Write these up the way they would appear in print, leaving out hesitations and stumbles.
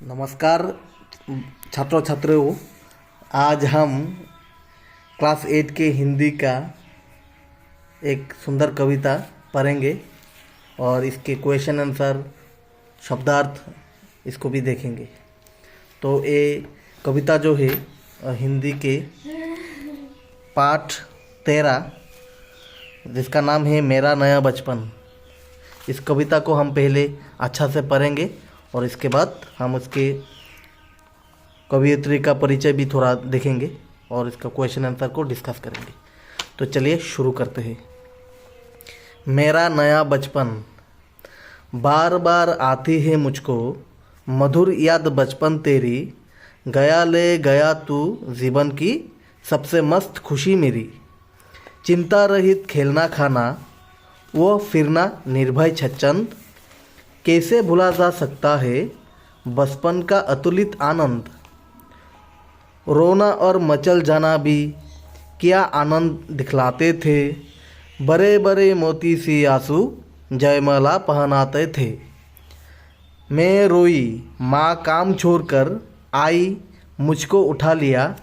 नमस्कार छात्रों छात्रियों। आज हम क्लास 8 के हिंदी का एक सुंदर कविता पढ़ेंगे और इसके क्वेश्चन आंसर शब्दार्थ इसको भी देखेंगे। तो ये कविता जो है हिंदी के पाठ 13 जिसका नाम है मेरा नया बचपन। इस कविता को हम पहले अच्छा से पढ़ेंगे और इसके बाद हम उसके कवियत्री का परिचय भी थोड़ा देखेंगे और इसका क्वेश्चन आंसर को डिस्कस करेंगे। तो चलिए शुरू करते हैं। मेरा नया बचपन, बार बार आती है मुझको मधुर याद बचपन तेरी, गया ले गया तू जीवन की सबसे मस्त खुशी मेरी। चिंता रहित खेलना खाना वो फिरना निर्भय छच्चंद, कैसे भुला जा सकता है बचपन का अतुलित आनंद। रोना और मचल जाना भी क्या आनंद दिखलाते थे, बड़े बड़े मोती सी आंसू जयमाला पहनाते थे। मैं रोई, माँ काम छोड़कर आई, मुझको उठा लिया,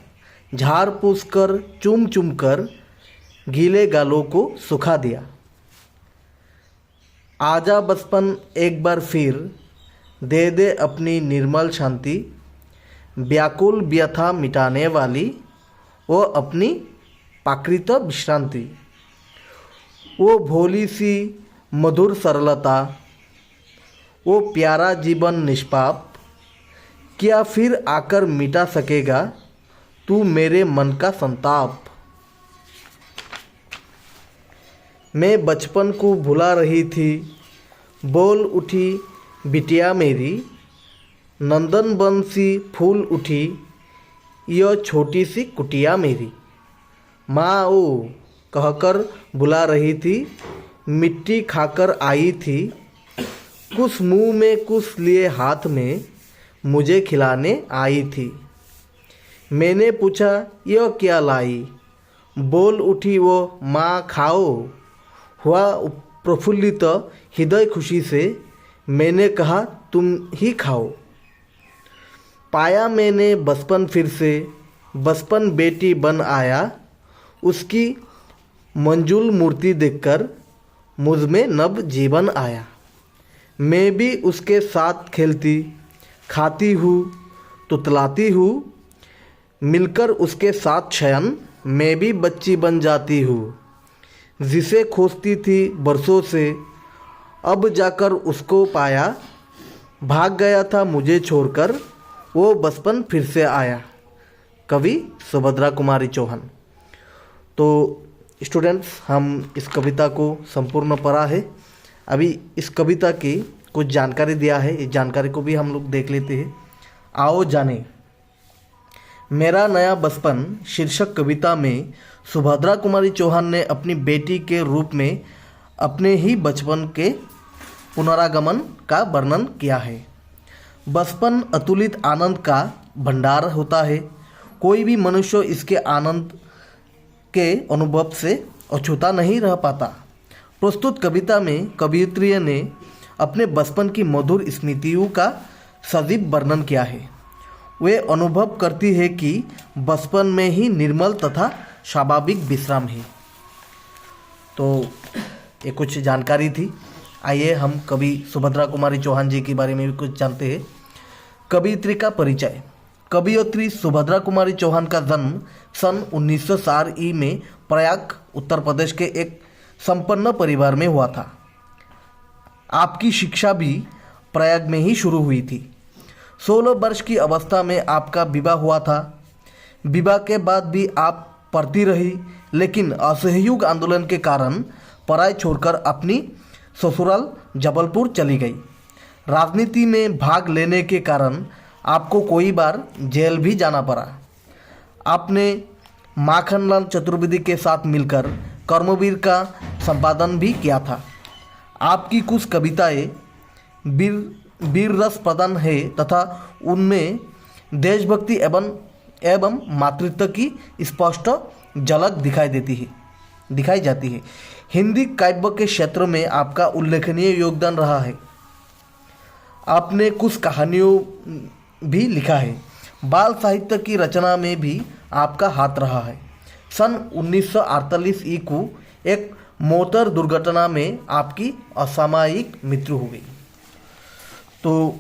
झाड़ पूछ कर चूम चूम कर गीले गालों को सुखा दिया। आजा बचपन एक बार फिर, दे दे अपनी निर्मल शांति, व्याकुल व्यथा मिटाने वाली वो अपनी प्राकृत विश्रांति। वो भोली सी मधुर सरलता, वो प्यारा जीवन निष्पाप, क्या फिर आकर मिटा सकेगा तू मेरे मन का संताप। मैं बचपन को भुला रही थी, बोल उठी बिटिया मेरी, नंदन वन सी फूल उठी यह छोटी सी कुटिया मेरी। माँ ओ कहकर बुला रही थी, मिट्टी खाकर आई थी, कुछ मुंह में कुछ लिए हाथ में मुझे खिलाने आई थी। मैंने पूछा यह क्या लाई, बोल उठी वो माँ खाओ। हुआ प्रफुल्लित हृदय खुशी से, मैंने कहा तुम ही खाओ। पाया मैंने बचपन फिर से, बचपन बेटी बन आया, उसकी मंजुल मूर्ति देखकर मुझ में नव जीवन आया। मैं भी उसके साथ खेलती खाती हूँ तुतलाती हूँ, मिलकर उसके साथ शयन मैं भी बच्ची बन जाती हूँ। जिसे खोजती थी बरसों से अब जाकर उसको पाया, भाग गया था मुझे छोड़कर वो बचपन फिर से आया। कवि सुभद्रा कुमारी चौहान। तो स्टूडेंट्स, हम इस कविता को संपूर्ण पढ़ा है। अभी इस कविता की कुछ जानकारी दिया है, इस जानकारी को भी हम लोग देख लेते हैं। आओ जाने। मेरा नया बचपन शीर्षक कविता में सुभद्रा कुमारी चौहान ने अपनी बेटी के रूप में अपने ही बचपन के पुनरागमन का वर्णन किया है। बचपन अतुलित आनंद का भंडार होता है, कोई भी मनुष्य इसके आनंद के अनुभव से अछूता नहीं रह पाता। प्रस्तुत कविता में कवियत्री ने अपने बचपन की मधुर स्मृतियों का सजीव वर्णन किया है। वे अनुभव करती है कि बचपन में ही निर्मल तथा स्वाभाविक विश्राम है। तो ये कुछ जानकारी थी। आइए हम कवि सुभद्रा कुमारी चौहान जी के बारे में भी कुछ जानते हैं। कवियत्री का परिचय। कवियत्री सुभद्रा कुमारी चौहान का जन्म सन 1904 में प्रयाग उत्तर प्रदेश के एक संपन्न परिवार में हुआ था। आपकी शिक्षा भी प्रयाग में ही शुरू हुई थी। 16 वर्ष की अवस्था में आपका विवाह हुआ था। विवाह के बाद भी आप पढ़ती रही, लेकिन असहयोग आंदोलन के कारण पढ़ाई छोड़कर अपनी ससुराल जबलपुर चली गई। राजनीति में भाग लेने के कारण आपको कई बार जेल भी जाना पड़ा। आपने माखनलाल चतुर्वेदी के साथ मिलकर कर्मवीर का संपादन भी किया था। आपकी कुछ कविताएं वीर रस प्रधान है तथा उनमें देशभक्ति एवं मातृत्व की स्पष्ट झलक दिखाई जाती है। हिंदी काव्य के क्षेत्र में आपका उल्लेखनीय योगदान रहा है। आपने कुछ कहानियों भी लिखा है। बाल साहित्य की रचना में भी आपका हाथ रहा है। सन 1948 ई को एक मोटर दुर्घटना में आपकी असामयिक मृत्यु हो गई। तो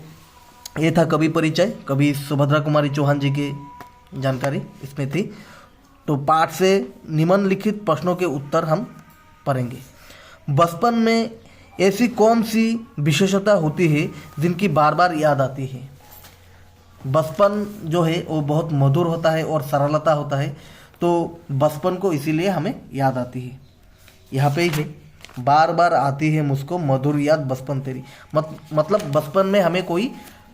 ये था कवि परिचय, कवि सुभद्रा कुमारी चौहान जी की जानकारी इसमें थी। तो पाठ से निम्नलिखित प्रश्नों के उत्तर हम पढ़ेंगे। बचपन में ऐसी कौन सी विशेषता होती है जिनकी बार बार याद आती है? बचपन जो है वो बहुत मधुर होता है और सरलता होता है, तो बचपन को इसीलिए हमें याद आती है। यहाँ पे ही है, बार बार आती है मुझको मधुर याद बचपन तेरी। मतलब बचपन में हमें कोई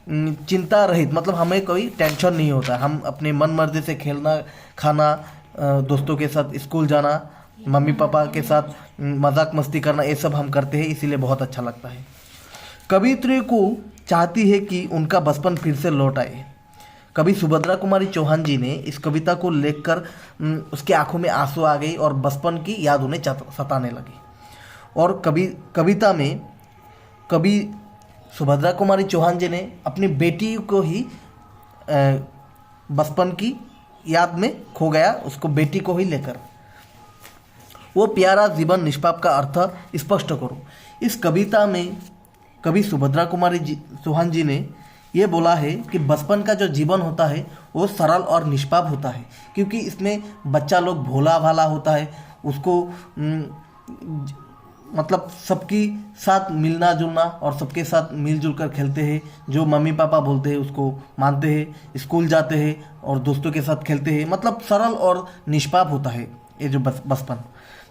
चिंता रहित, मतलब हमें कोई टेंशन नहीं होता। हम अपने मन मर्जी से खेलना, खाना, दोस्तों के साथ स्कूल जाना, मम्मी पापा के साथ मजाक मस्ती करना, ये सब हम करते हैं, इसीलिए बहुत अच्छा लगता है। कवियत्री को चाहती है कि उनका बचपन फिर से लौट आए। कवि सुभद्रा कुमारी चौहान जी ने इस कविता को लेकर उसकी आंखों में आंसू आ गई और बचपन की याद उन्हें सताने लगी। और कविता में कवि सुभद्रा कुमारी चौहान जी ने अपनी बेटी को ही बचपन की याद में खो गया, उसको बेटी को ही लेकर। वो प्यारा जीवन निष्पाप का अर्थ स्पष्ट करो। इस कविता में कवि सुभद्रा कुमारी चौहान जी ने ये बोला है कि बचपन का जो जीवन होता है वो सरल और निष्पाप होता है, क्योंकि इसमें बच्चा लोग भोला भाला होता है, उसको मतलब सबके साथ मिलना जुलना और सबके साथ मिलजुल कर खेलते हैं, जो मम्मी पापा बोलते हैं उसको मानते हैं, स्कूल जाते हैं और दोस्तों के साथ खेलते हैं, मतलब सरल और निष्पाप होता है ये जो बचपन।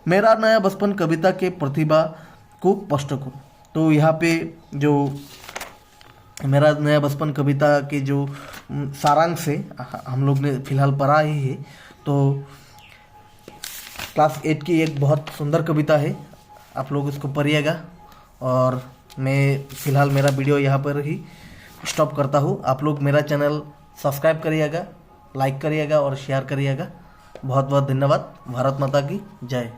मेरा नया बचपन कविता के प्रतिभा को स्पष्ट करो। तो यहाँ पे जो मेरा नया बचपन कविता के जो सारांश है हम लोग ने फिलहाल पढ़ा ही है। तो क्लास 8 की एक बहुत सुंदर कविता है, आप लोग इसको पढ़िएगा। और मैं फ़िलहाल मेरा वीडियो यहाँ पर ही स्टॉप करता हूँ। आप लोग मेरा चैनल सब्सक्राइब करिएगा, लाइक करिएगा और शेयर करिएगा। बहुत बहुत धन्यवाद। भारत माता की जय।